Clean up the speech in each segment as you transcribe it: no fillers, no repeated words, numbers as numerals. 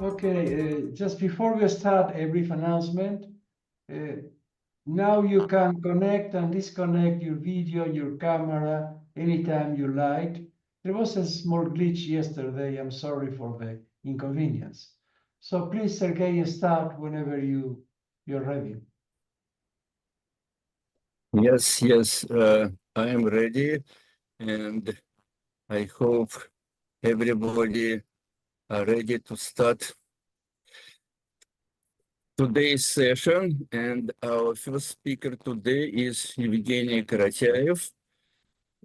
Okay, just before we start, a brief announcement. Now you can connect and disconnect your video, your camera, anytime you like. There was a small glitch yesterday. I'm sorry for the inconvenience. So please, Sergey, start whenever you're ready. Yes, I am ready, and I hope everybody are ready to start today's session. And our first speaker today is Evgeny Korotyaev,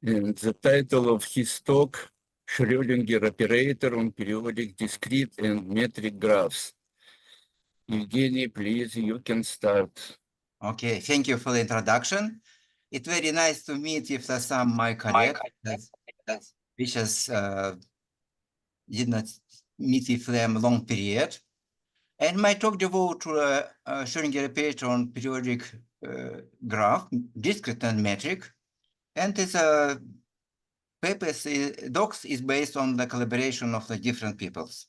and the title of his talk, Schrödinger operator on periodic discrete and metric graphs. Evgeny, please, you can start. Okay, thank you for the introduction. It's very nice to meet with some of my colleagues, which did not meet with them long period. And my talk devoted to Schrödinger operator on periodic graph, discrete and metric. And this docs is based on the collaboration of the different peoples.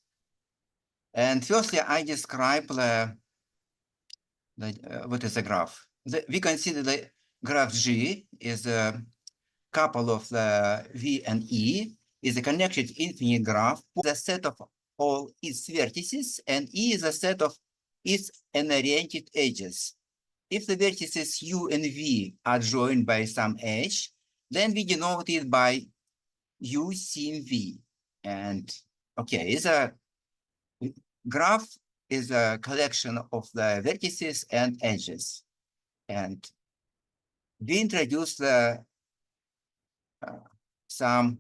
And firstly, I describe what is a graph. We consider the graph G is a couple of the V and E is a connected infinite graph, the set of all its vertices, and E is a set of its n-oriented edges. If the vertices U and V are joined by some edge, then we denote it by U sim V. And okay, it's a graph is a collection of the vertices and edges. And we introduced some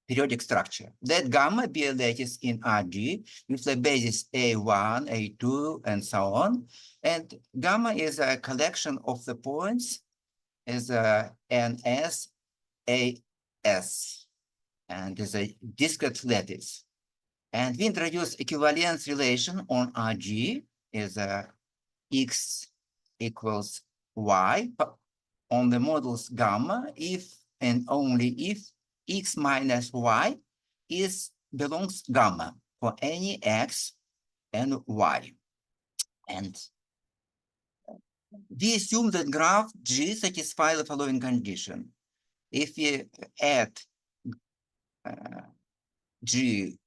periodic structure. That gamma be a lattice in RG with the basis A1, A2, and so on. And gamma is a collection of the points as a NS, AS, and is a discrete lattice. And we introduce equivalence relation on RG is X equals Y on the modulus gamma if and only if X minus Y belongs gamma for any X and Y. And we assume that graph G satisfies the following condition. If we add G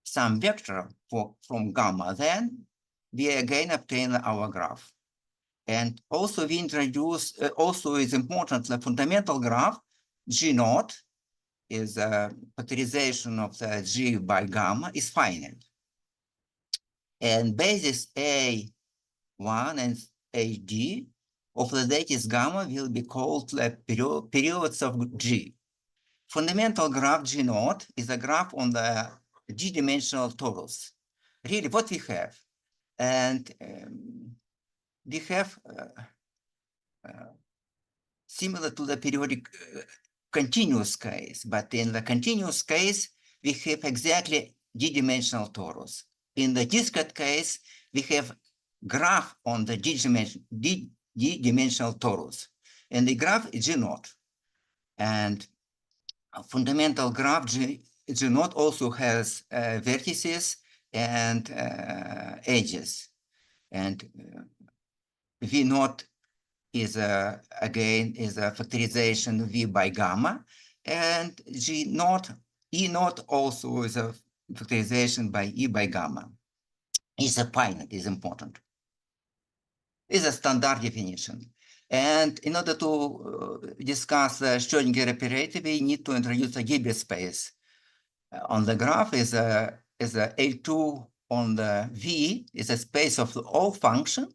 some vector from gamma, then we again obtain our graph. And also we introduce, also is important, the fundamental graph G naught is a factorization of the G by gamma is finite. And basis A1 and AD of the lattice gamma will be called the periods of G. Fundamental graph G naught is a graph on the G-dimensional torus. Really, what we have, and we have similar to the periodic continuous case, but in the continuous case, we have exactly D-dimensional torus. In the discrete case, we have graph on the D-dimensional torus. And the graph is G naught. And a fundamental graph G naught also has vertices and edges. And V naught is again is a factorization V by gamma, and G naught, E naught also is a factorization by E by gamma. Is a finite, is important. Is a standard definition. And in order to discuss the Schrödinger operator, we need to introduce a Hilbert space. On the graph is a L2 on the V is a space of all function,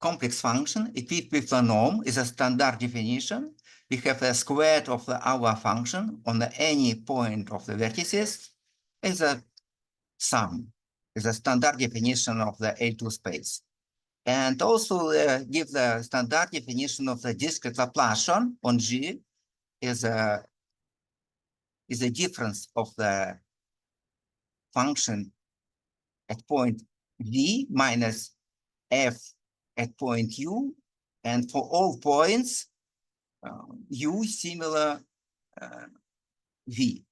complex function equipped with a norm is a standard definition. We have a squared of our function on any point of the vertices is a sum, is a standard definition of the L2 space. And also give the standard definition of the discrete Laplacian on G is a difference of the function at point V minus f at point U, and for all points U similar V.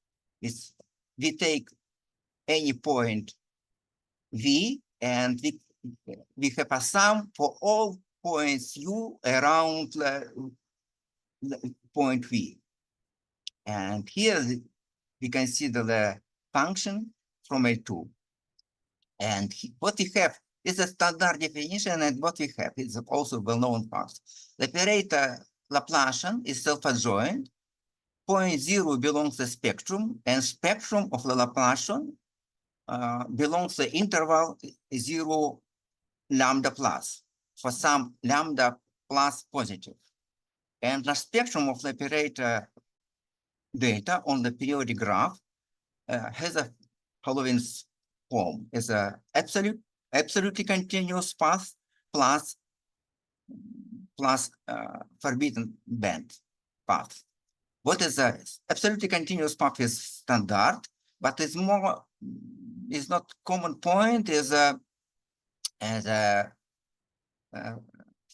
We take any point V and we have a sum for all points U around the point V. And here we consider the function from L2. And what we have is a standard definition, and what we have is also well-known fact. The operator Laplacian is self-adjoint. Point 0 belongs to the spectrum, and spectrum of the Laplacian belongs to the interval 0 lambda plus for some lambda plus positive. And the spectrum of the operator data on the periodic graph has a following form: is a absolutely continuous path plus forbidden band path. What is a absolutely continuous path is standard, but is not common point is a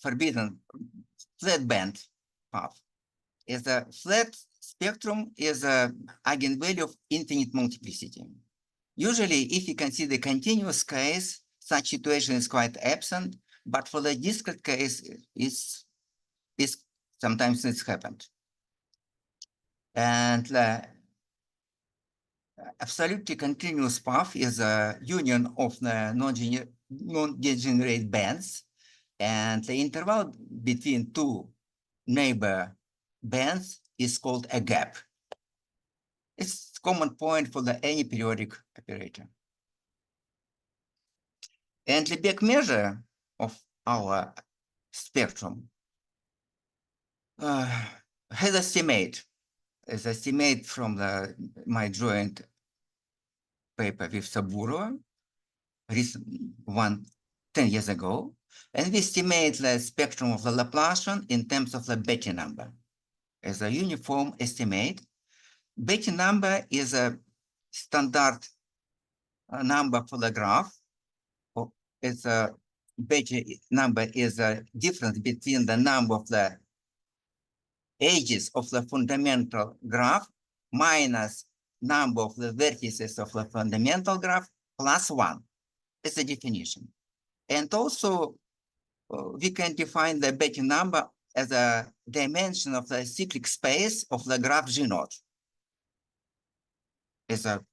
forbidden flat band path. Is a flat spectrum is a eigenvalue of infinite multiplicity. Usually, if you consider continuous case, such situation is quite absent, but for the discrete case, sometimes it's happened. And the absolutely continuous path is a union of the non-degenerate bands, and the interval between two neighbor bands is called a gap. It's a common point for any periodic operator. And the Lebesgue measure of our spectrum has a estimate. Is estimate from my joint paper with Saburova, 10 years ago, and we estimate the spectrum of the Laplacian in terms of the Betti number. As a uniform estimate, Betti number is a standard number for the graph. It's a Betti number is a difference between the number of the edges of the fundamental graph minus number of the vertices of the fundamental graph plus 1. It's a definition. And also, we can define the Betti number as a dimension of the cyclic space of the graph G naught. It's a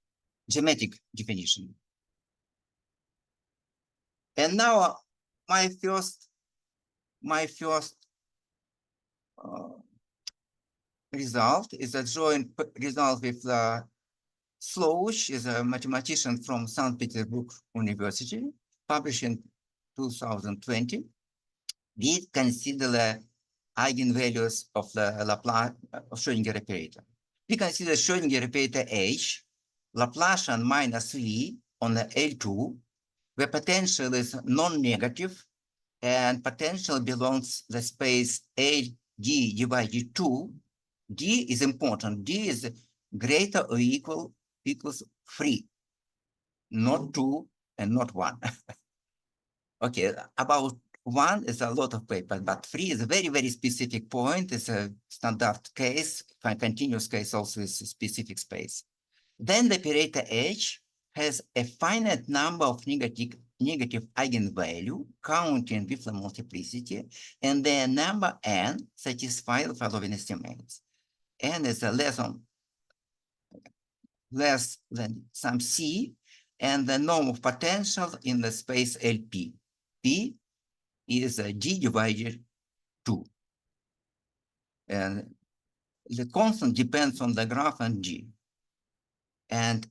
geometric definition. And now my first result is a joint result with Sloach, is a mathematician from St. Petersburg University, published in 2020. We consider the eigenvalues of the Laplace Schrödinger operator. We consider Schrödinger operator H, Laplacian minus V on the L2, where potential is non-negative, and potential belongs to the space A D divided 2. D is important. D is greater or equals 3, not 2 and not 1. Okay, about 1 is a lot of paper, but 3 is a very, very specific point. It's a standard case. Continuous case also is a specific space. Then the operator H has a finite number of negative eigenvalue counting with the multiplicity, and their number n satisfy the following estimates. N is less than some C, and the norm of potential in the space LP. P is G divided 2. And the constant depends on the graph and G. And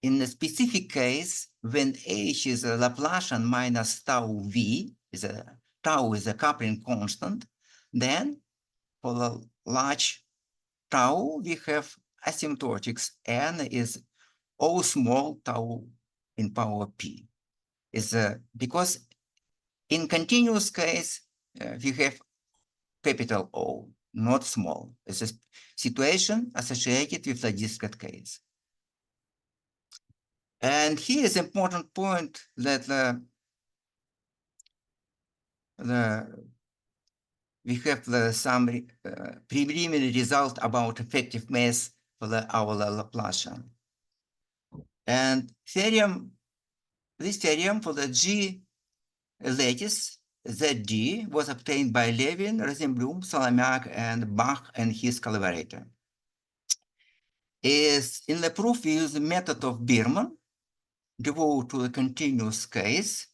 in the specific case, when H is a Laplacian minus tau V, tau is a coupling constant, then for the large tau, we have asymptotics. N is O small tau in power P. Because in continuous case, we have capital O, not small. It's a situation associated with the discrete case. And here is important point that we have some preliminary result about effective mass for our Laplacian. And this theorem for the G lattice ZD was obtained by Levin, Rosenblum, Salamiak, and Bach and his collaborator. In the proof, we use the method of Biermann, devoted to a continuous case,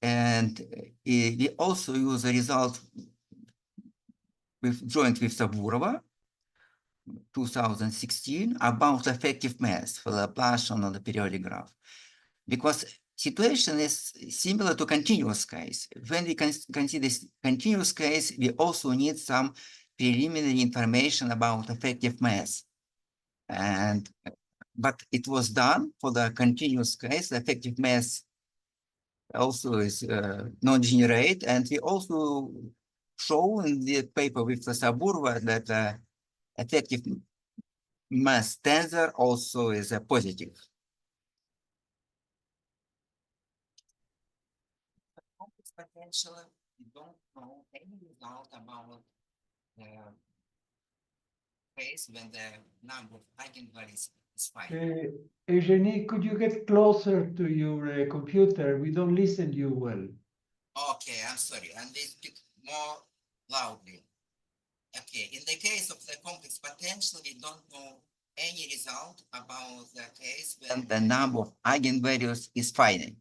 and we also use the result joint with Saburova, 2016, about effective mass for the Laplacian on the periodic graph. Because situation is similar to continuous case. When we consider continuous case, we also need some preliminary information about effective mass. But it was done for the continuous case. The effective mass also is non-degenerate, and we also show in the paper with the Saburova that the effective mass tensor also is a positive. Complex potential, we don't know any result about the case when the number of eigenvalues is finite. Evgeny, could you get closer to your computer? We don't listen to you well. Okay, I'm sorry. And they speak more loudly. Okay, in the case of the complex potential, we don't know any result about the case when the number of eigenvalues is finite.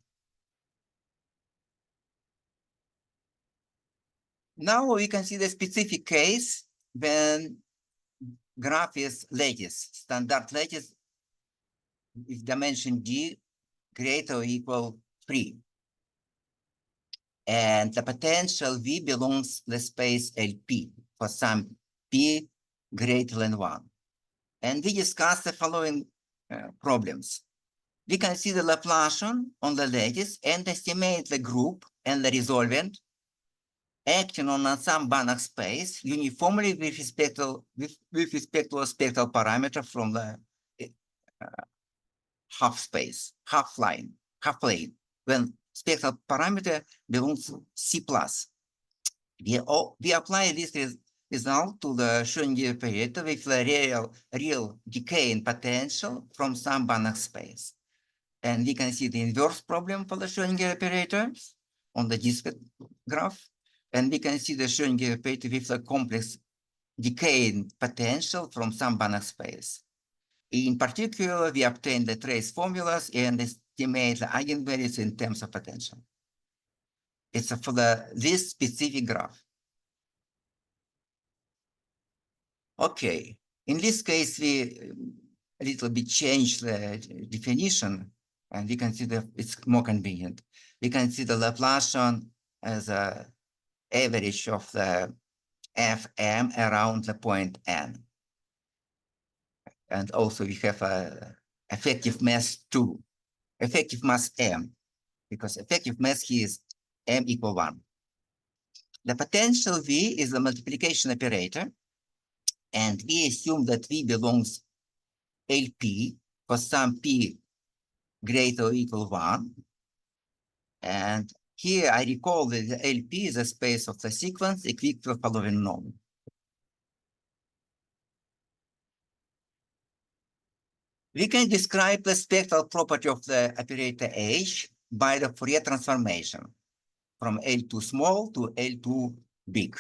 Now we can see the specific case when graph is lattice, standard lattice with dimension D greater or equal 3. And the potential V belongs to the space LP for some P greater than 1. And we discuss the following problems. We consider Laplacian on the lattice and estimate the group and the resolvent acting on some Banach space uniformly with respect to a spectral parameter from the half space, half plane, when spectral parameter belongs to C+. We apply this result to the Schrödinger operator with the real decay in potential from some Banach space. And we can see the inverse problem for the Schrödinger operator on the discrete graph. And we can see the Schrödinger operator with the complex decay in potential from some Banach space. In particular, we obtain the trace formulas and estimate the eigenvalues in terms of potential. It's for this specific graph. Okay, in this case, we a little bit change the definition, and we consider it's more convenient. We consider Laplacian as an average of the Fm around the point n. And also we have a effective mass 2, effective mass m, because effective mass here is m equal 1. The potential V is the multiplication operator, and we assume that V belongs LP for some P greater or equal 1. And Here I recall that the LP is a space of the sequence equivalent to the following norm. We can describe the spectral property of the operator H by the Fourier transformation from L too small to L too big,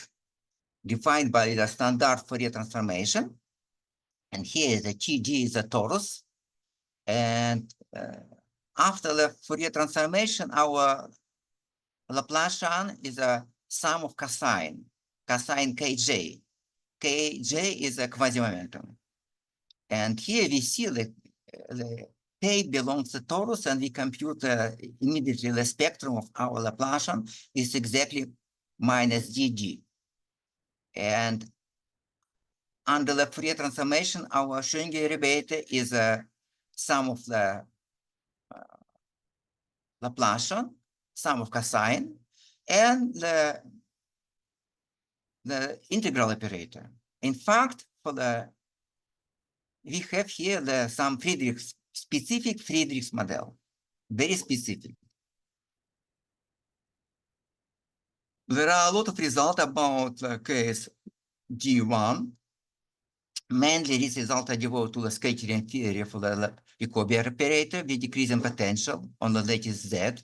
defined by the standard Fourier transformation. And here the TG is a torus. And after the Fourier transformation, our Laplacian is a sum of cosine Kj. Kj is a quasi-momentum. And here we see that the K belongs to torus, and we compute immediately the spectrum of our Laplacian is exactly minus dg. And under the Fourier transformation, our Schrödinger derivative is a sum of the Laplacian, sum of cosine, and the integral operator. In fact, we have here some specific Friedrichs model, very specific. There are a lot of results about the case G1. Mainly, this result are devoted to the scattering theory for the Jacobi operator with decreasing potential on the lattice Z.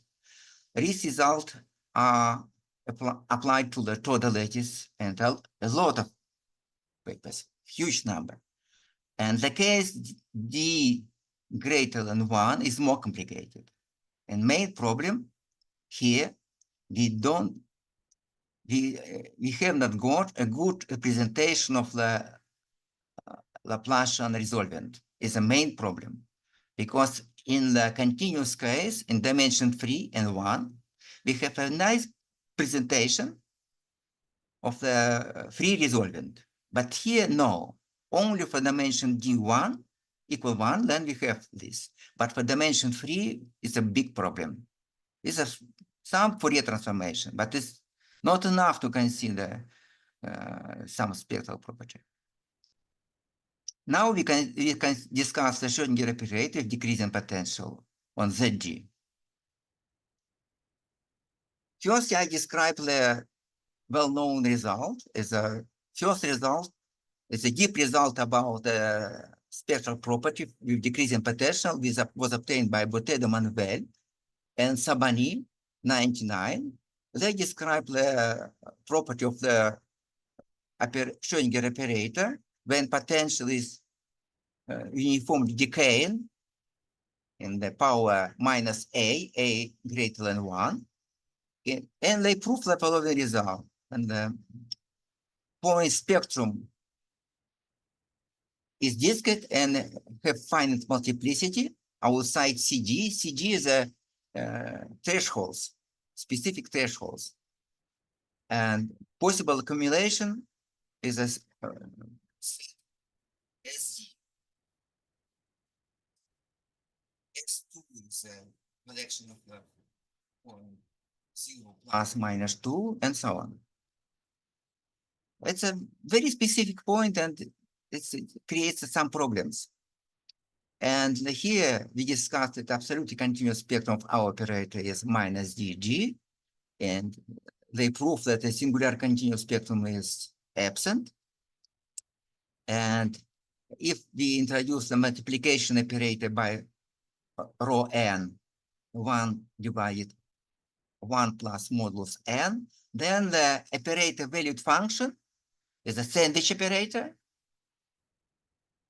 These results are applied to the total lattice and a lot of papers, huge number. And the case D greater than 1 is more complicated. And main problem here, we have not got a good representation of the Laplacian resolvent. Is a main problem, because in the continuous case, in dimension 3 and 1, we have a nice presentation of the free resolvent. But here, no. Only for dimension D1 equal 1, then we have this. But for dimension 3, it's a big problem. It's some Fourier transformation, but it's not enough to consider some spectral property. Now we can discuss the Schrödinger operator of decreasing potential on ZG. First, I describe the well-known result. First result is a deep result about the spectral property with decreasing potential, which was obtained by Bottet de Manuel and Sabani, 99. They describe the property of the Schrödinger operator when potential is uniformly decaying in the power minus a greater than 1. And they prove the following result. And the point spectrum is discrete and have finite multiplicity outside CG. CG is a thresholds, specific thresholds. And possible accumulation is a SG. S2 is a collection of the point 0 plus minus 2 and so on. It's a very specific point, and it creates some problems. And here we discussed that absolutely continuous spectrum of our operator is minus dg, and they prove that the singular continuous spectrum is absent. And if we introduce the multiplication operator by rho n, 1 divided 1 plus modulus n, then the operator valued function is a sandwich operator,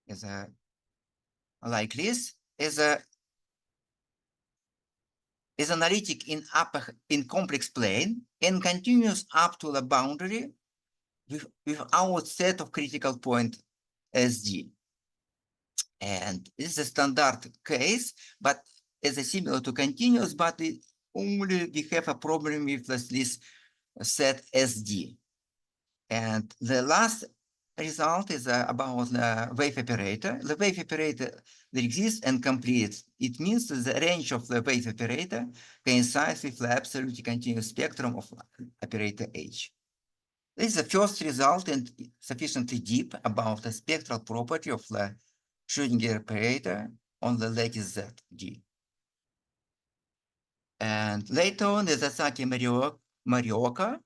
is a like this, is analytic in complex plane and continues up to the boundary without set of critical point SG. And this is a standard case, but is similar to continuous, but only we have a problem with this set SD. And the last result is about the wave operator. The wave operator that exists and completes. It means that the range of the wave operator coincides with the absolutely continuous spectrum of operator H. This is the first result and sufficiently deep about the spectral property of the Schrödinger operator on the lattice ZG. And later on, Sasaki Marioka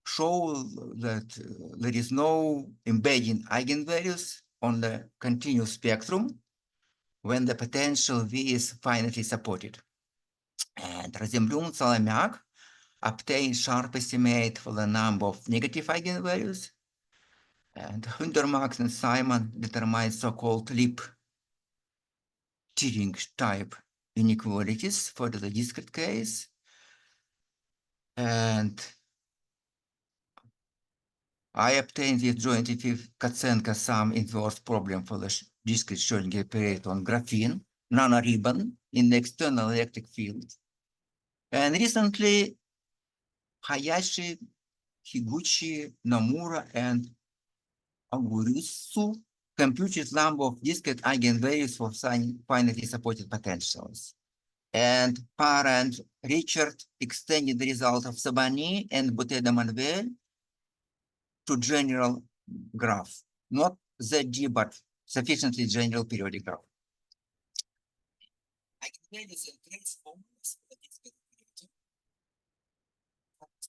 show that there is no embedding eigenvalues on the continuous spectrum when the potential V is finitely supported. And Rosenblum Salamiak obtained sharp estimate for the number of negative eigenvalues. And Hundermax and Simon determined so-called Lip Turing type inequalities for the discrete case. And I obtained the jointly with Katsenka some inverse problem for the discrete Schrödinger operator on graphene nanoribbon in the external electric field. And recently, Hayashi, Higuchi, Nomura, and Agurusu computed number of discrete eigenvalues for finitely supported potentials. And Parr and Richard extended the result of Sabani and Boutet-de-Manuel to general graph, not ZG, but sufficiently general periodic graph. Eigenvalues and trace formulas for the discrete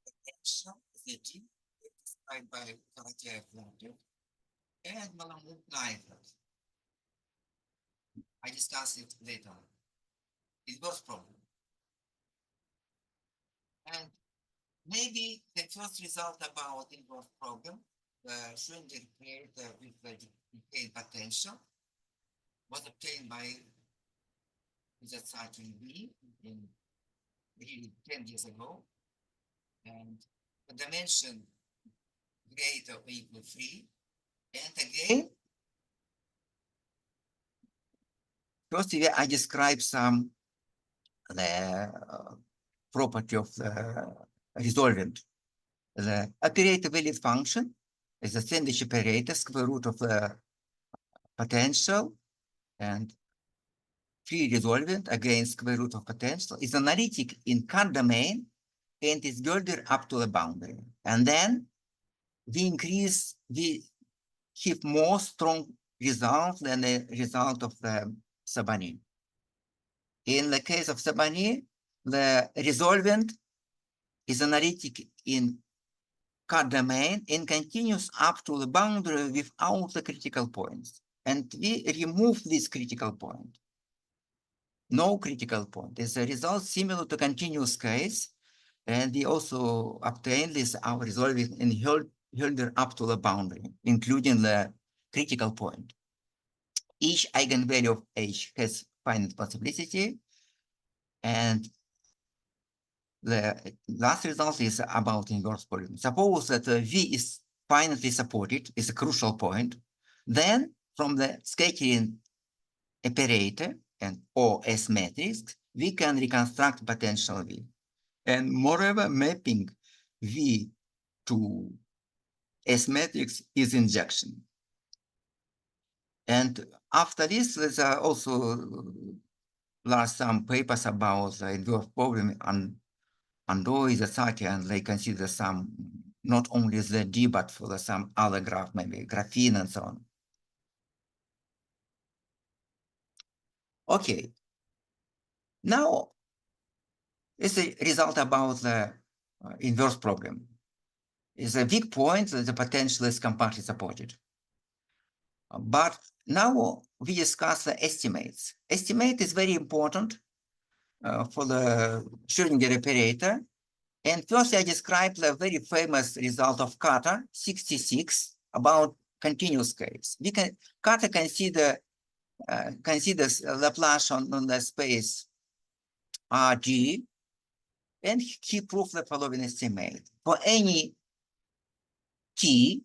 potential ZG described by Korotyaev and Malamud Neifeld. I discussed it later. It was problem. And maybe the first result about inverse problem, the Schrödinger operator with the decayed potential, was obtained by the cycling B in really 10 years ago. And the dimension greater or equal 3. And again, first I describe some the property of the resolvent. The operator valid function is a sandwich operator, square root of the potential, and free resolvent against square root of potential is analytic in cut domain and is girded up to the boundary. And then we have more strong results than the result of the Sabani. In the case of Sabani, the resolvent is analytic in cut domain and continues up to the boundary without the critical points. And we remove this critical point. No critical point. As a result, similar to continuous case, and we also obtain this our resolving in Hilder up to the boundary, including the critical point. Each eigenvalue of H has finite possibility, and the last result is about inverse problem. Suppose that V is finitely supported, is a crucial point. Then from the scattering operator and OS matrix, we can reconstruct potential V. And moreover, mapping V to S matrix is injection. And after this, there's also some papers about the inverse problem on Ando is a 30, and they consider some, not only the D, but for some other graph, maybe graphene and so on. Okay. Now, it's a result about the inverse problem. It's a weak point that the potential is compactly supported. But now we discuss the estimates. Estimate is very important for the Schrödinger operator. And first, I described the very famous result of Carter, 66, about continuous case. Carter considers Laplace on the space RG, and he proved the following estimate. For any T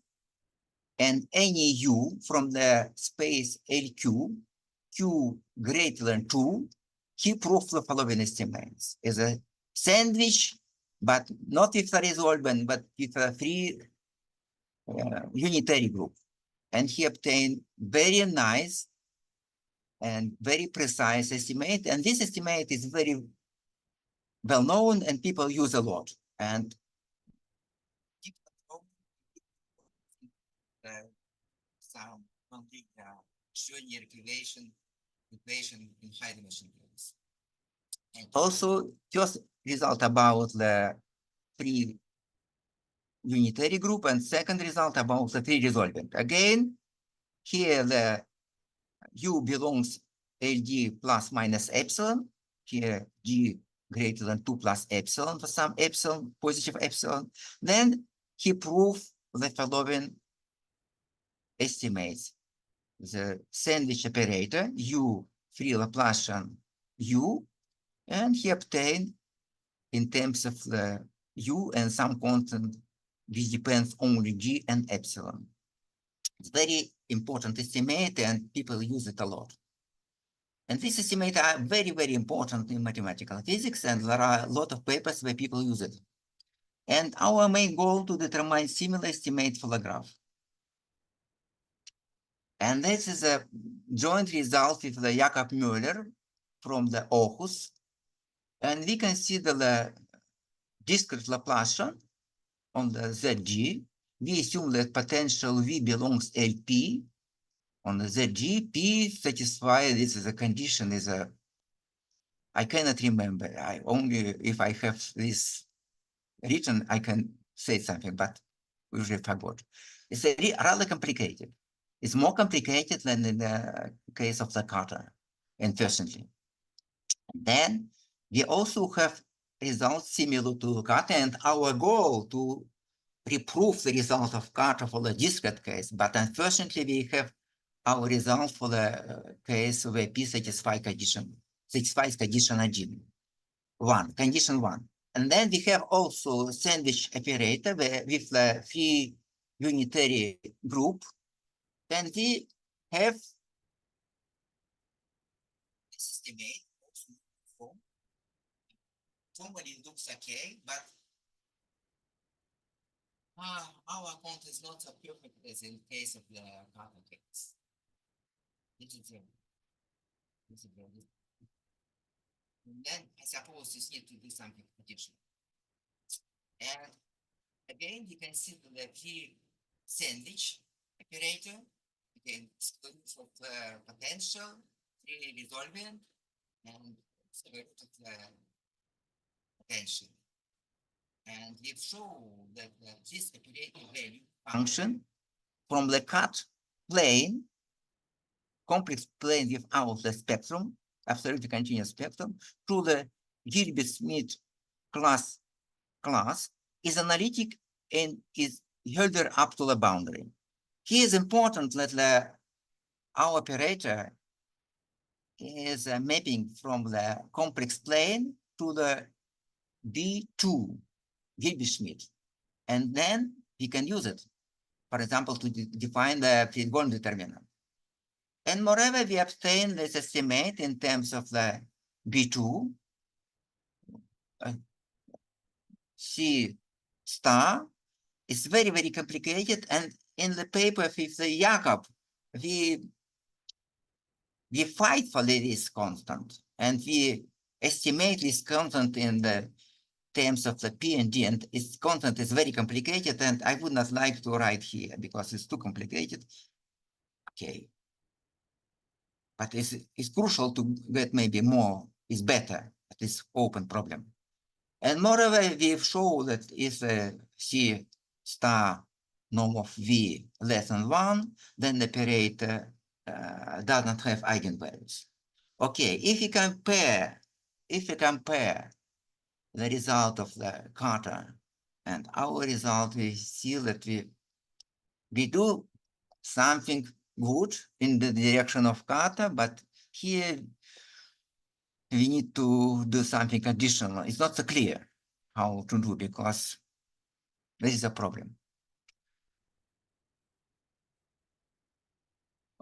and any U from the space LQ, Q greater than 2, he proved the following estimates. Is a sandwich, but not with a resolvent, but with a free unitary group. And he obtained very nice and very precise estimate. And this estimate is very well known and people use a lot. And some complete Schrödinger equation in high dimension terms. And also, first result about the free unitary group, and second result about the free resolvent. Again, here the U belongs LD plus minus epsilon. Here G greater than 2 plus epsilon for some epsilon, positive epsilon. Then he proved the following estimates. The sandwich operator, U free Laplacian U, and he obtained in terms of the U and some constant, which depends only G and epsilon. It's very important estimate and people use it a lot. And these estimates are very, very important in mathematical physics, and there are a lot of papers where people use it. And our main goal to determine similar estimate for the graph. And this is a joint result with the Jakob Müller from the Aarhus. And we consider the discrete Laplacian on the ZG. We assume that potential V belongs LP on the ZG. P satisfies, this is a condition, is a, I cannot remember. I only, if I have this written, I can say something, but usually forgot. It's rather complicated. It's more complicated than in the case of the Carter, unfortunately. Then we also have results similar to Carter, and our goal to reprove the result of Carter for the discrete case, but unfortunately we have our result for the case where P satisfies condition condition one. And then we have also sandwich operator where, with the free unitary group. Then we have this estimate also formally looks okay, but our account is not so perfect as in case of the Carter case. And then I suppose you need to do something additional. And again, you can see the free sandwich operator, again, square root of the potential, free resolvent, and square root of the potential. And we've shown that this operator value function from the cut plane, complex plane without the spectrum, absolutely continuous spectrum, to the Gilbert-Smith class is analytic and is held up to the boundary. Here is important that our operator is mapping from the complex plane to the B2, Gilbert-Smith. And then we can use it, for example, to define the Field-Goldman determinant. And moreover, we obtain this estimate in terms of the B2, C star. It's very, very complicated. And in the paper with the Jakob, we fight for this constant. And we estimate this constant in the terms of the P and D. And its constant is very complicated. And I would not like to write here because it's too complicated. Okay. But it's crucial to get maybe more is better at this open problem. And moreover, we've shown that if C star norm of V less than 1, then the operator does not have eigenvalues. Okay, if we compare the result of the Carter and our result, we see that we do something good in the direction of Carter, but here we need to do something additional. It's not so clear how to do because this is a problem.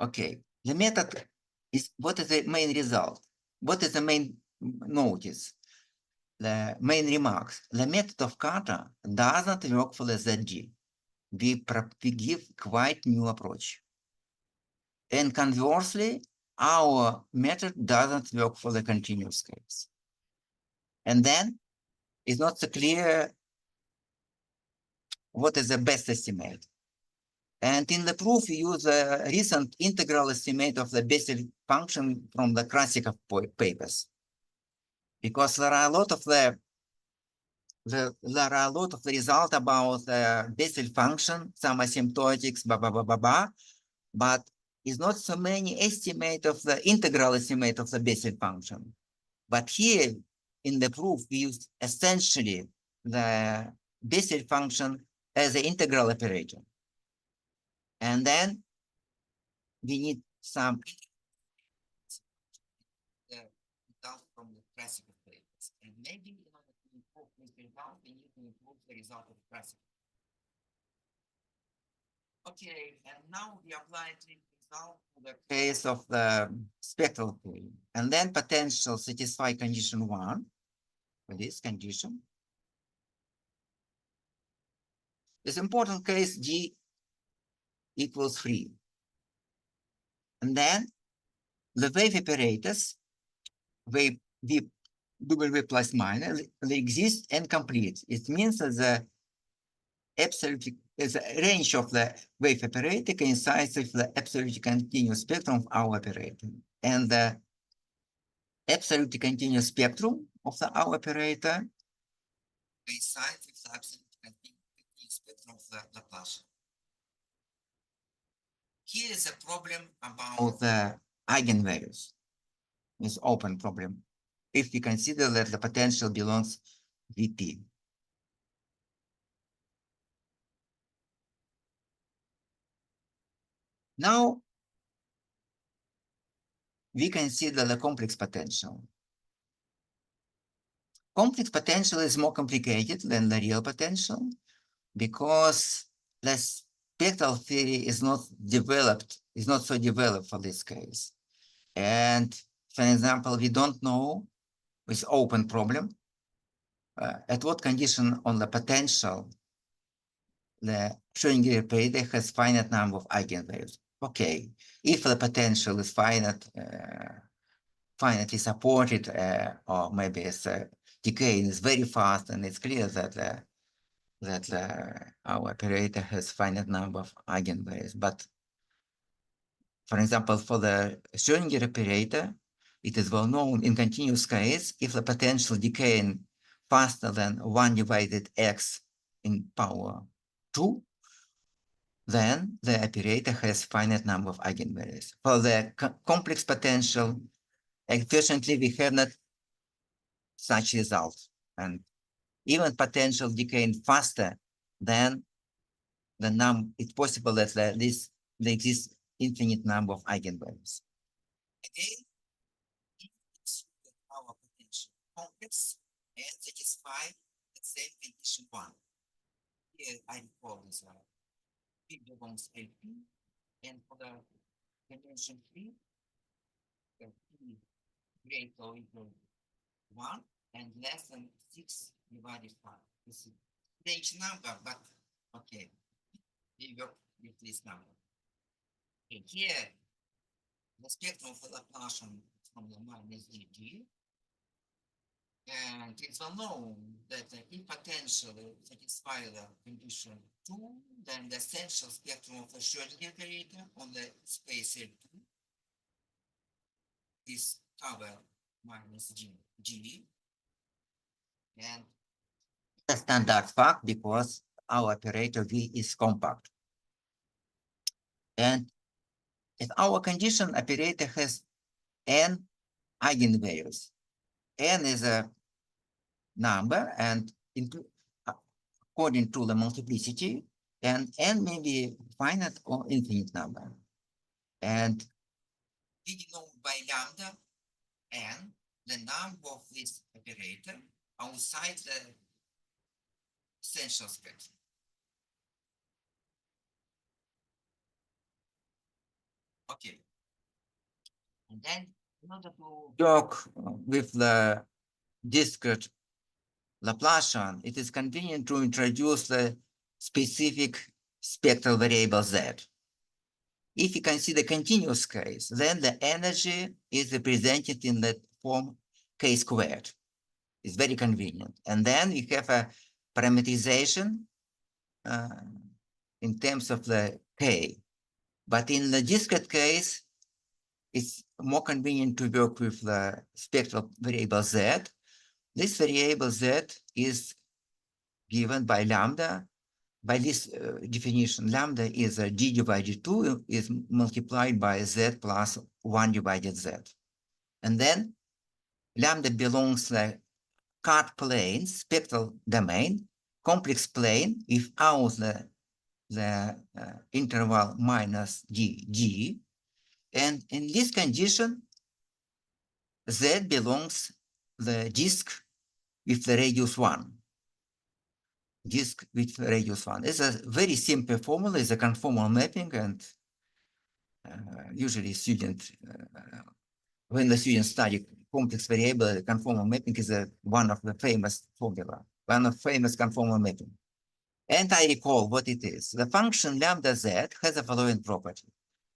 Okay, the method is, what is the main result? What is the main notice? The main remarks. The method of Carter does not work for the ZG. We give quite new approach. And conversely, our method doesn't work for the continuous case. And then it's not so clear what is the best estimate. And in the proof, we use a recent integral estimate of the Bessel function from the classical papers. because there are a lot of the result about the Bessel function, some asymptotics, but is not so many estimate of the integral estimate of the Bessel function. But here in the proof, we use essentially the Bessel function as an integral operator. And then we need some result from the classical papers. And maybe in order to improve this result, we need to improve the result of classical. Okay, and now we apply this result to the case of the spectral theory. And then potential satisfy condition 1 for this condition. This important case G equals 3. And then the wave operators, wave W plus minus, they exist and complete. It means that the absolute range of the wave operator coincides with the absolutely continuous spectrum of our operator. And the absolutely continuous spectrum of the our operator coincides with the absolutely continuous spectrum of the Laplacian. Here is a problem about the eigenvalues. It's open problem if we consider that the potential belongs Vp. Now we consider the complex potential. Complex potential is more complicated than the real potential because the spectral theory is not developed, is not so developed for this case. And for example, we don't know with open problem at what condition on the potential the Schrödinger operator has finite number of eigenvalues. Okay, if the potential is finitely supported, or maybe it's decay is very fast, and it's clear that our operator has finite number of eigenvalues. But for example, for the Schrödinger operator, it is well known in continuous case, if the potential decaying faster than 1 divided x in power 2, then the operator has finite number of eigenvalues. For the complex potential, efficiently we have not such results. And even potential decaying faster than the number, it's possible that there exists infinite number of eigenvalues. Again, it's our potential complex and satisfy the same condition 1. Here I recall this P belongs LP, and for the condition 3, P greater or equal 1 and less than 6 divided 5. This is strange number, but okay, we work with this number. Okay, here, the spectrum of the Laplacian from the minus dg, and it's well known that if potential satisfy the condition 2, then the essential spectrum of the Schrödinger operator on the space L2 is cover minus g. And the standard fact because our operator V is compact. And if our condition operator has n eigenvalues, n is a number and according to the multiplicity, and n may be finite or infinite number. And we denote by lambda n the number of this operator outside the essential spectrum. Okay. And then in order to work with the discrete Laplacian, it is convenient to introduce the specific spectral variable Z. If you consider continuous case, then the energy is represented in the form k squared. It's very convenient. And then we have a parameterization in terms of the k. But in the discrete case, it's more convenient to work with the spectral variable Z. This variable z is given by lambda. By this definition, lambda is a d divided 2 is multiplied by z plus 1 divided z. And then lambda belongs to the cut plane, spectral domain, complex plane if out the interval minus d. And in this condition, z belongs the disk with the radius 1. Disk with radius 1. It's a very simple formula. It's a conformal mapping, and usually when the students study complex variable, conformal mapping is one of the famous formula, one of famous conformal mapping. And I recall what it is. The function lambda z has the following property.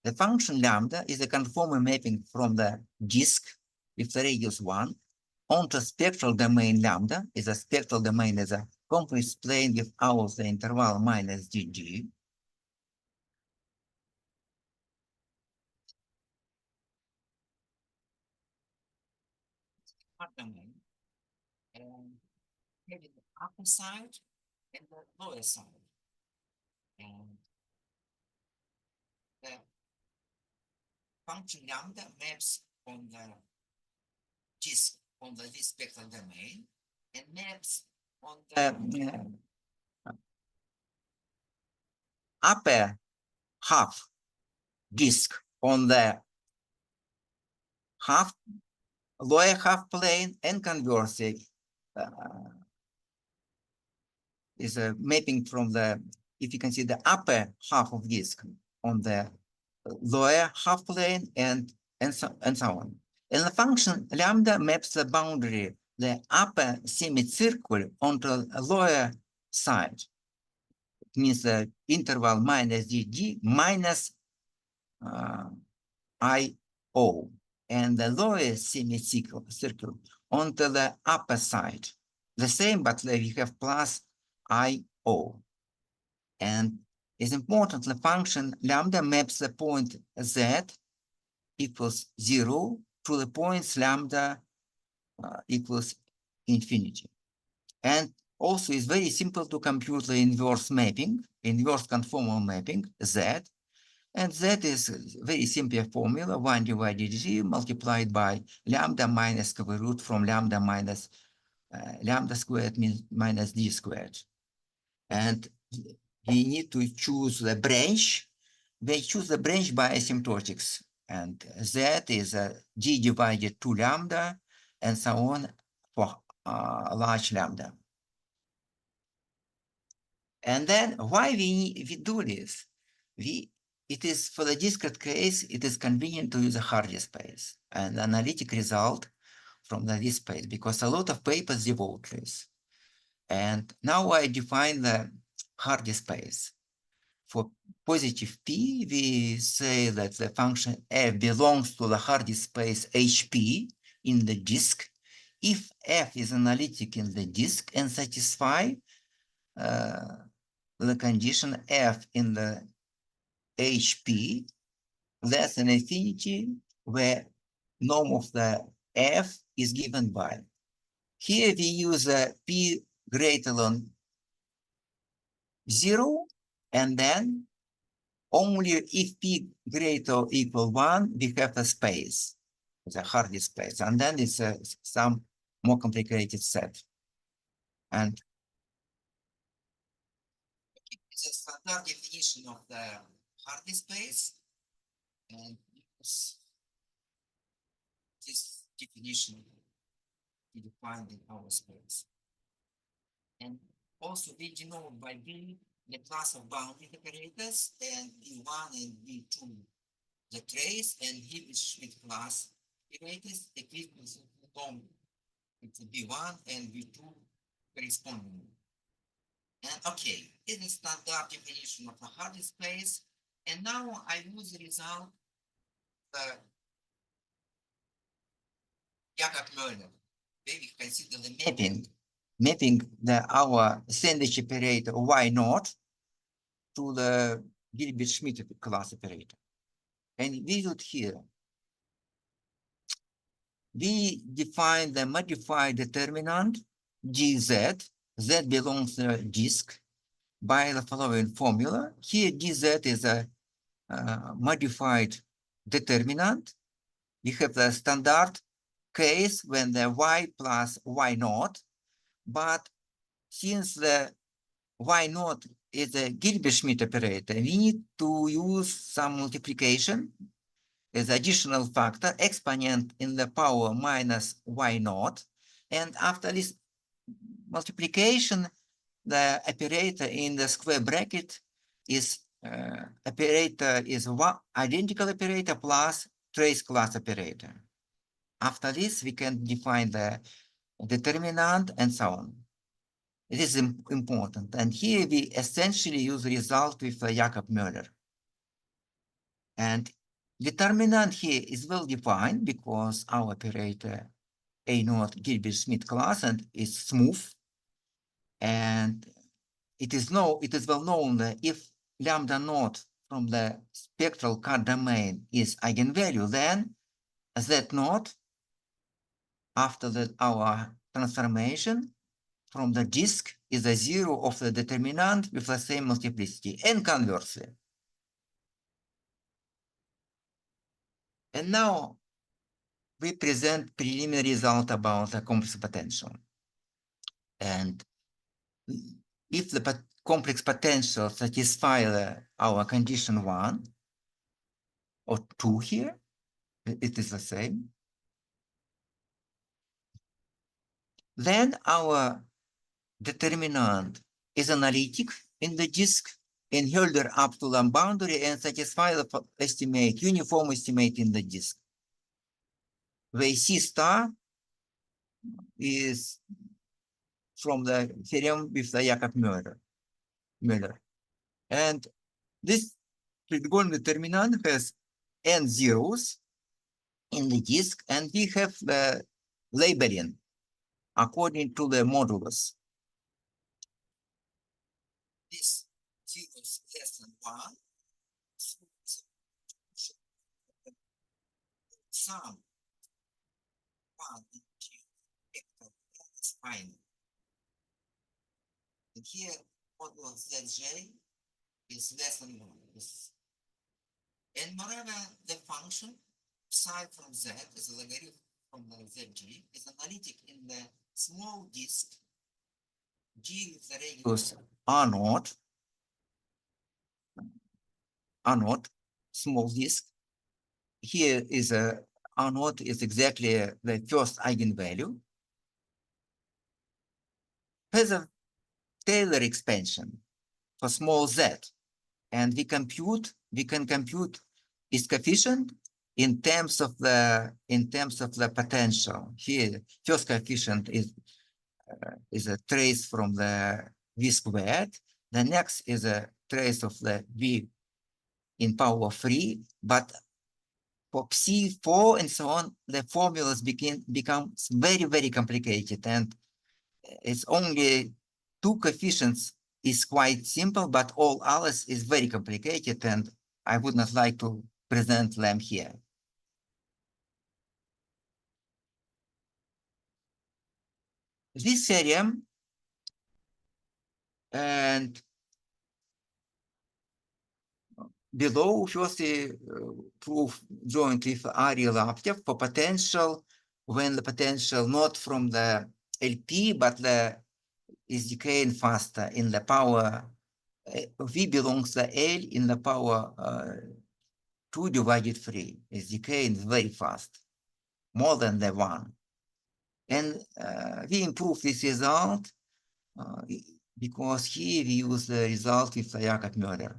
The function lambda is a conformal mapping from the disk with the radius 1 onto spectral domain lambda. Is a spectral domain as a complex plane without the interval minus dg. Domain, and maybe the upper side and the lower side. And the function lambda maps on the disk on the this spectral domain and maps on the upper half disk on the lower half plane, and conversely is a mapping from the, if you can see the upper half of disk on the lower half plane, and so on. And the function lambda maps the boundary, the upper semicircle onto the lower side. It means the interval minus dg minus IO, and the lower semicircle onto the upper side. The same, but we have plus IO. And it's important, the function lambda maps the point z equals 0 to the points lambda equals infinity. And also it's very simple to compute the inverse mapping, inverse conformal mapping, z. And z is a very simple formula, 1 divided g multiplied by lambda minus square root from lambda minus lambda squared means minus d squared. And we need to choose the branch. They choose the branch by asymptotics. And z is d divided 2 lambda, and so on for large lambda. And then why we do this? It is for the discrete case, it is convenient to use a Hardy space, an analytic result from this space, because a lot of papers devote this. And now I define the Hardy space. For positive p, we say that the function f belongs to the Hardy space HP in the disk if f is analytic in the disk and satisfy the condition f in the HP less than infinity, where norm of the f is given by. Here we use a p greater than 0, and then only if p greater or equal 1, we have a space, the Hardy space, and then it's some more complicated set. And it's a standard definition of the Hardy space, and use this definition to define in our space. And also we denote by B the class of boundary operators, and B1 and B2 the trace, and Hilbert-Schmidt class operators equivalent to norm. It's B1 and B2 corresponding. And okay, this is standard definition of the Hardy space. And now I use the result the Jakob-Möller. Where we consider the mapping our sandwich operator y naught to the Hilbert-Schmidt class operator. And we do it here. we define the modified determinant dz, z belongs to a disk, by the following formula. Here dz is a modified determinant. We have the standard case when the y plus y naught, but since the y naught is a Gilbert-Schmidt operator, we need to use some multiplication as additional factor, exponent in the power minus y naught. And after this multiplication, the operator in the square bracket is one identical operator plus trace class operator. After this, we can define the determinant and so on. It is important. And here we essentially use result with Jakob Müller. And determinant here is well defined because our operator A naught Gilbert-Schmidt class and is smooth. And it is well known that if lambda naught from the spectral cut domain is eigenvalue, then Z naught after our transformation from the disk is a zero of the determinant with the same multiplicity, and conversely. And now we present preliminary result about the complex potential. And if the complex potential satisfies our condition 1 or 2 here, it is the same. Then our determinant is analytic in the disk and holder up to the boundary and satisfy the estimate, uniform estimate in the disk. Where C star is from the theorem with the Jakob Müller. And this Polygon determinant has n zeros in the disk, and we have the labeling according to the modulus. This zero is less than 1. Sum 1 into is fine. And here, modulus Zj is less than 1. And moreover, the function psi from Z is a logarithm from the Zg is analytic in the small disk G with the radius R naught, small disk. Here is a R naught is exactly the first eigenvalue. Has a Taylor expansion for small z, and we can compute its coefficient in terms of the potential. Here, first coefficient is a trace from the v squared. The next is a trace of the v in power 3, but for psi4 and so on, the formulas become very, very complicated, and it's only 2 coefficients is quite simple, but all others is very complicated, and I would not like to present them here. This theorem and below firstly proof jointly with Ari Laptev for potential when the potential not from the LP but is decaying faster in the power V belongs to L in the power 2 divided 3 is decaying very fast, more than the 1. And we improve this result because here we use the result with Jakob Müller.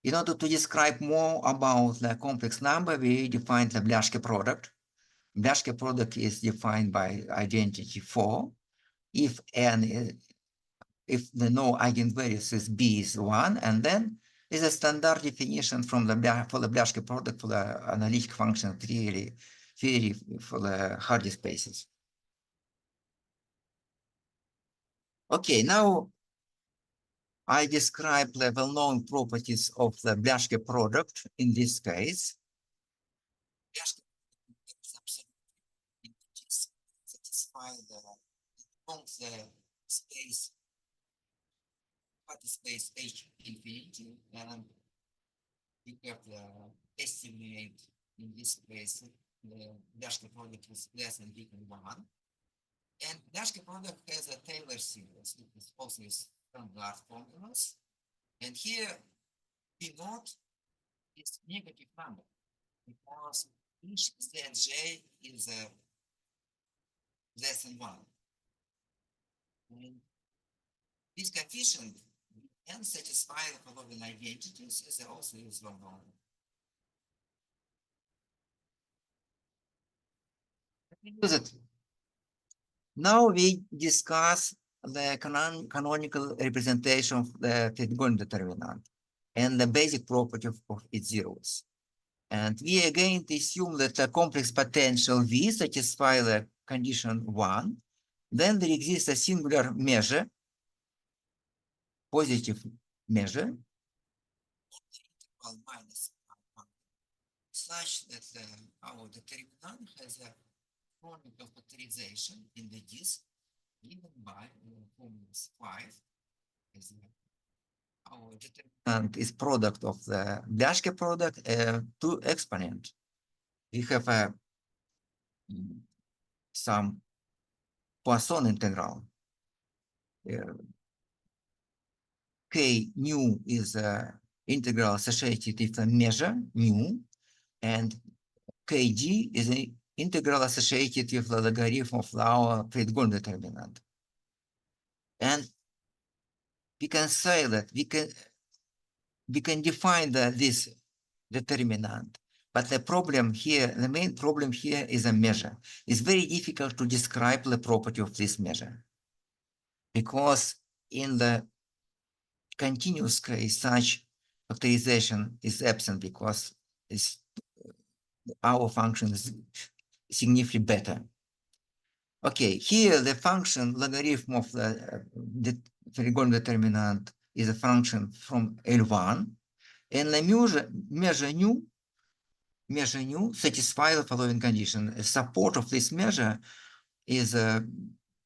In order to describe more about the complex number, we define the Blaschke product. Blaschke product is defined by identity 4. If the no eigenvalues is B is 1, and then is a standard definition for the Blaschke product for the analytic function theory for the Hardy spaces. Okay, now I describe the well-known properties of the Blaschke product in this case. the space, part space H infinity, and we have the estimate in this case the Dashka product is less than equal to 1. And Dashka product has a Taylor series. It is also standard formulas. And here P naught is negative number because each Zj is less than 1. And this coefficient can satisfy the following identities as also is one norm. Use it. Now we discuss the canonical representation of the Fitzgerald determinant and the basic property of its zeros. And we again assume that a complex potential V satisfies the condition 1. Then there exists a singular measure, positive measure, minus such that our determinant has a chronicle factorization in the disk given by formula 5 as our determinant is product of the Dashka product to exponent. We have some Poisson integral. K nu is integral associated with a measure mu, and Kg is an integral associated with the logarithm of our Fitzgerald determinant. And we can say that we can define this determinant, but the problem here, the main problem here is a measure. It's very difficult to describe the property of this measure because in the continuous case, such factorization is absent because our function is significantly better. Okay, here the function logarithm of the Fitzgerald determinant is a function from L1, and the measure nu satisfies the following condition. A support of this measure is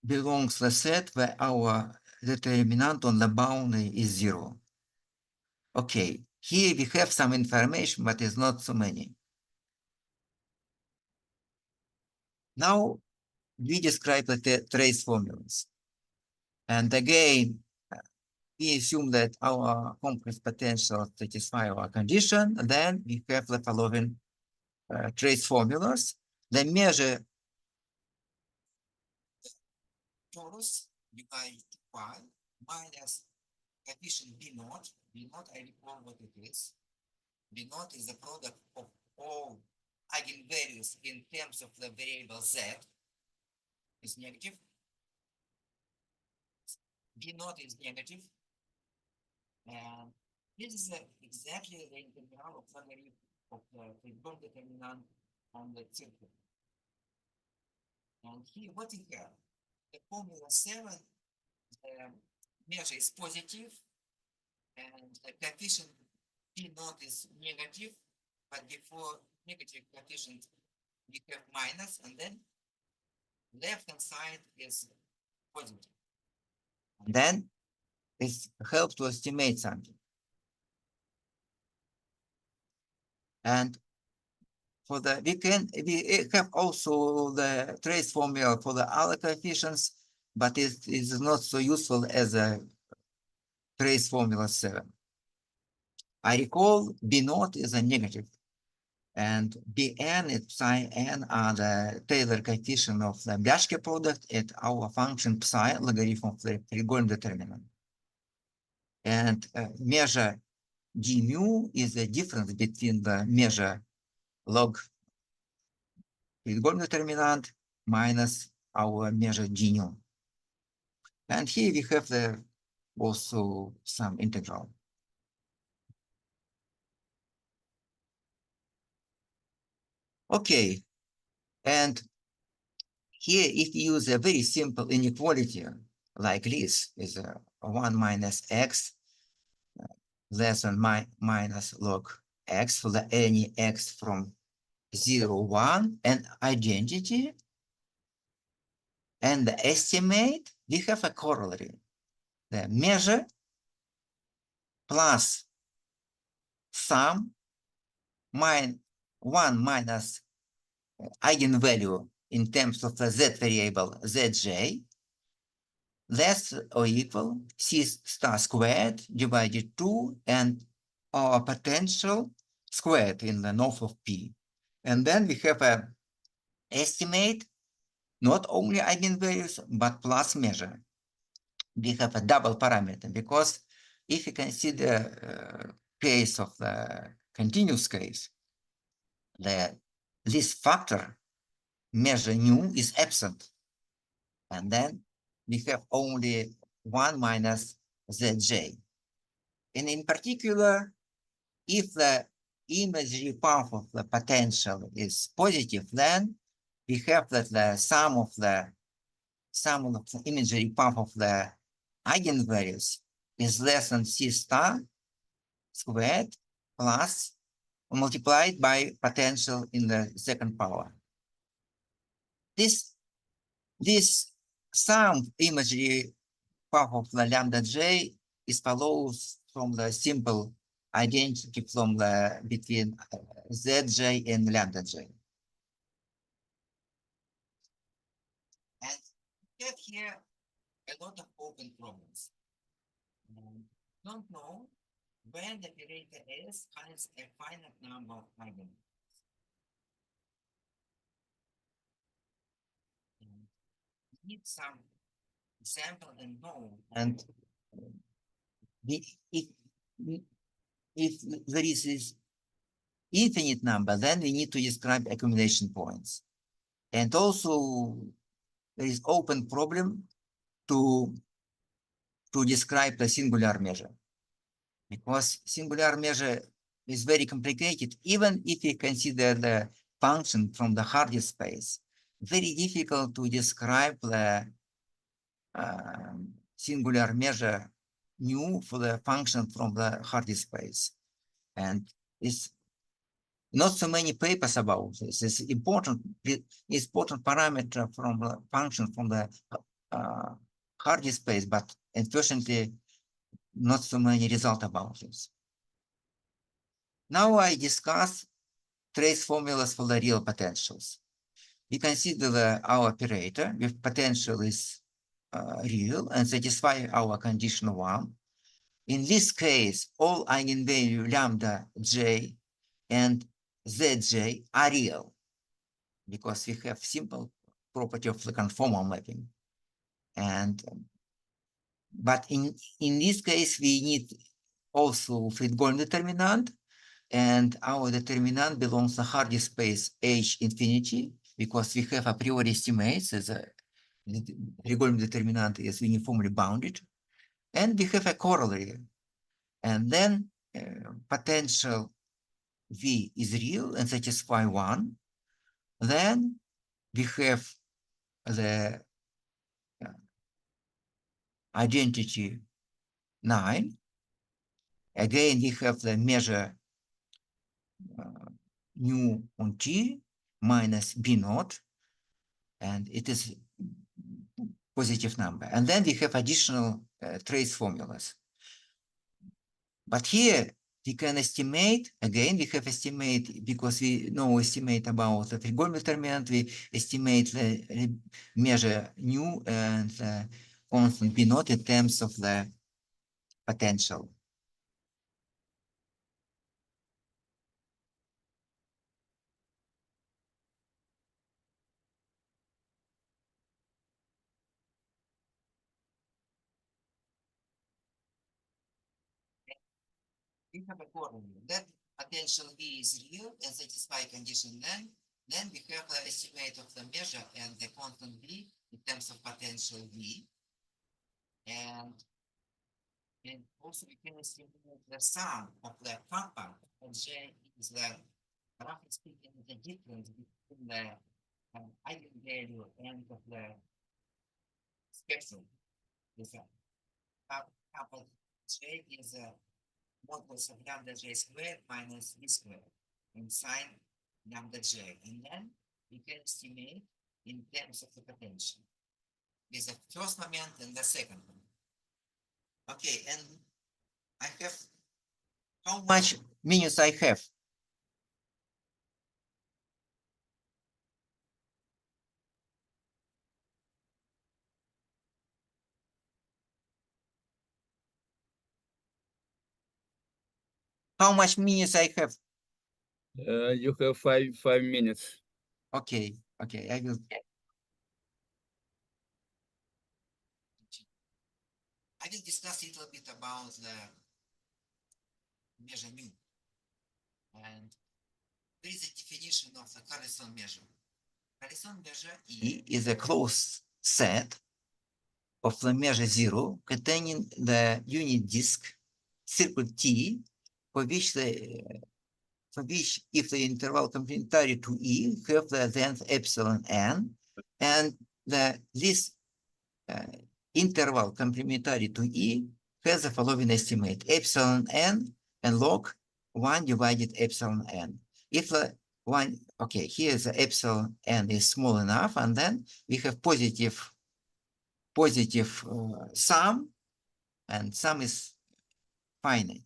belongs to the set where our determinant on the boundary is 0. Okay, here we have some information, but it's not so many. Now we describe the trace formulas. And again, we assume that our complex potential satisfy our condition. Then we have the following trace formulas. The measure torus divided by minus coefficient B naught. B naught, I recall what it is. B naught is the product of all eigenvalues in terms of the variable z is negative. B naught is negative. And this is exactly the integral of the Fitzgerald determinant on the circle. And here, what we have? The formula 7, the measure is positive, and the coefficient P naught is negative, but before negative coefficient, we have minus, and then left-hand side is positive. And then it helps to estimate something. And for the we have also the trace formula for the other coefficients, but it is not so useful as a trace formula 7. I recall B naught is a negative, and Bn and psi n are the Taylor coefficient of the Dashka product at our function psi logarithm of the Fitzgerald determinant. And measure d mu is the difference between the measure log Fitzgerald determinant minus our measure g nu. And here we have also some integral. Okay, and here if you use a very simple inequality like this, is 1 minus x less than minus log x for the any x from 0, 1, and identity. And the estimate, we have a corollary. The measure plus sum 1 minus eigenvalue in terms of the z variable zj less or equal c star squared divided 2 and our potential squared in the north of p. And then we have a estimate not only eigenvalues but plus measure. We have a double parameter because if you consider case of the continuous case, this factor measure nu is absent. And then we have only 1 minus zj. And in particular, if the imagery path of the potential is positive, then we have that the sum of the imagery path of the eigenvalues is less than c star squared plus multiplied by potential in the second power. This sum imagery path of the lambda j is follows from the simple identity from the between zj and lambda j. And we have here a lot of open problems. Don't know when the operator S has a finite number of eigenvalues. Need some example and know. And if there is this infinite number, then we need to describe accumulation points. And also there is open problem to describe the singular measure, because singular measure is very complicated. Even if we consider the function from the Hardy space, very difficult to describe the singular measure nu for the function from the Hardy space. And it's not so many papers about this. It's important parameter from the function from the Hardy space, but unfortunately, not so many results about this. Now I discuss trace formulas for the real potentials. We consider our operator with potential is real and satisfy our condition 1. In this case, all eigenvalue lambda j and zj are real because we have simple property of the conformal mapping. And but in this case, we need also Friedholm determinant, and our determinant belongs to Hardy space H infinity because we have a priori estimates as a Friedholm determinant is uniformly bounded, and we have a corollary, and then potential V is real and satisfy 1. Then we have the identity 9. Again, we have the measure nu on t minus b naught, and it is positive number. And then we have additional trace formulas. But here we can estimate, again, we have estimate because we know estimate about the Friedholm determinant, we estimate the measure nu and the constant b naught in terms of the potential. We have a corollary that potential V is real and satisfy condition then we have the estimate of the measure and the constant V in terms of potential V. And also we can estimate the sum of the kappa and J is the, roughly speaking, the difference between the eigenvalue and of the spectrum. Kappa J is a modulus of lambda j squared minus b squared and sine lambda j. And then we can estimate in terms of the potential. is the first moment and the second moment. Okay, and I have how much minutes I have? How much minutes I have? You have five minutes. Okay, okay, I will. I will discuss a little bit about the measure mu. And there is a definition of the Carlson measure. Carlson measure E is a closed set of the measure zero containing the unit disk circle T for which if the interval complementary to E have the length epsilon n, and this interval complementary to E has the following estimate: epsilon n and log 1 divided epsilon n. If the one, okay, here the epsilon n is small enough, and then we have positive sum, and sum is finite.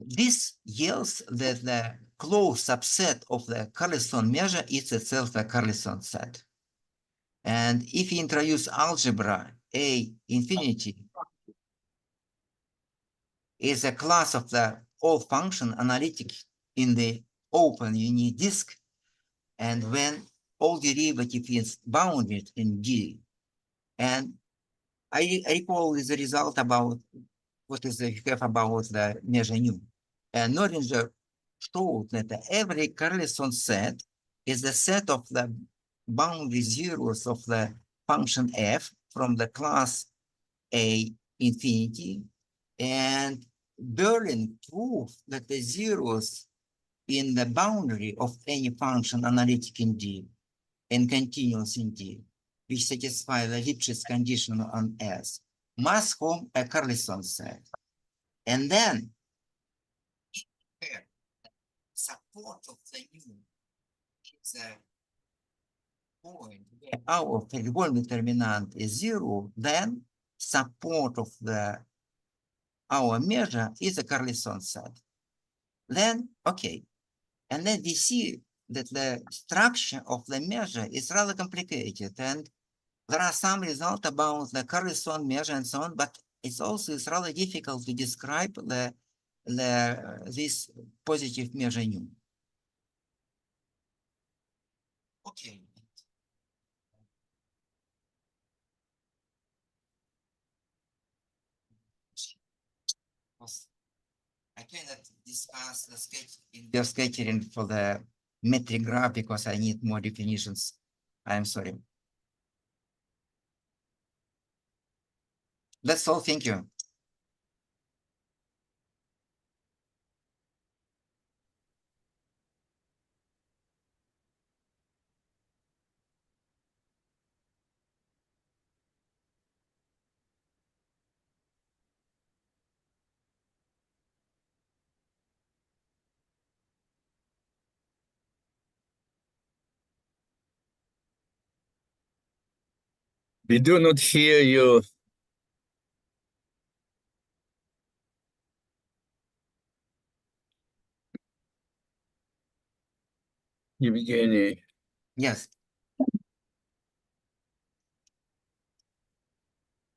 This yields that the closed subset of the Carlson measure is itself a Carlson set. And if you introduce algebra A infinity is a class of the all function analytic in the open unit disk, and when all derivative is bounded in D, and I recall the result about what is the have about the measure nu. And Noringer showed that every Carlson set is the set of the boundary zeros of the function f from the class A infinity, and Berlin proved that the zeros in the boundary of any function analytic in D and continuous in D, which satisfy the Lipschitz condition on S, must form a Carlson set. And then support of the U is a point where our Fredholm determinant is zero, then support of our measure is a Carlson set. Then, okay, and then we see that the structure of the measure is rather complicated, and there are some results about the Carlson measure and so on, but it's also rather difficult to describe this positive measure nu. Okay. I cannot discuss the scattering for the metric graph because I need more definitions. I'm sorry. That's all. Thank you. We do not hear you. Evgeny. Yes.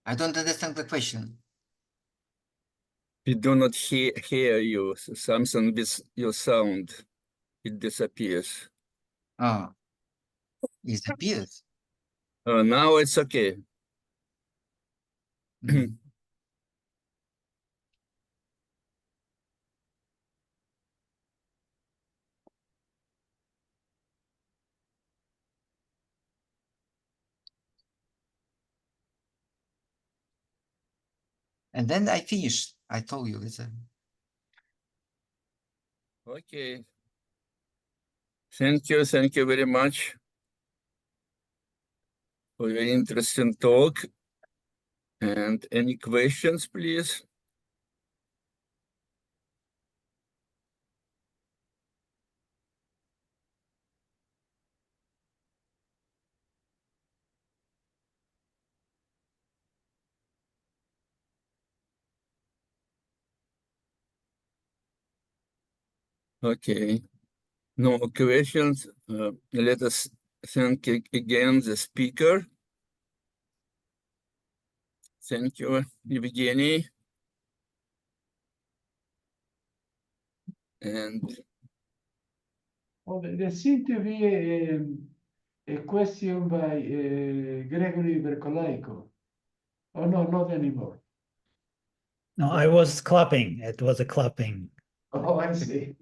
I don't understand the question. We do not hear you. Something with your sound, it disappears. Oh, it appears. Now it's okay. Mm. And then I finished. I told you. Okay. Thank you very much for your interesting talk. And any questions, please? Okay. No questions. Let us thank again the speaker. Thank you, Evgeny. And Oh, there seemed to be a question by Gregory Berkolaiko. Oh, no, not anymore. No, I was clapping. It was a clapping. Oh, I see.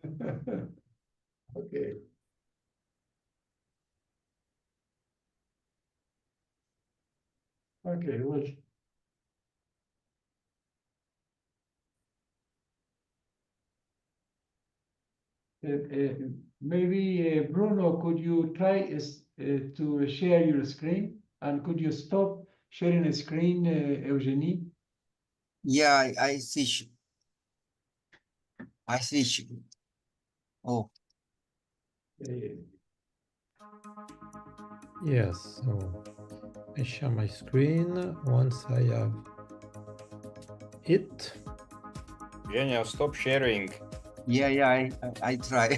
Okay. Okay, well. Maybe Bruno, could you try to share your screen? And could you stop sharing the screen, Evgeny? Yeah, I see. I see. Oh, Yes, so I share my screen once I have it. Genia, stop sharing. yeah, I try.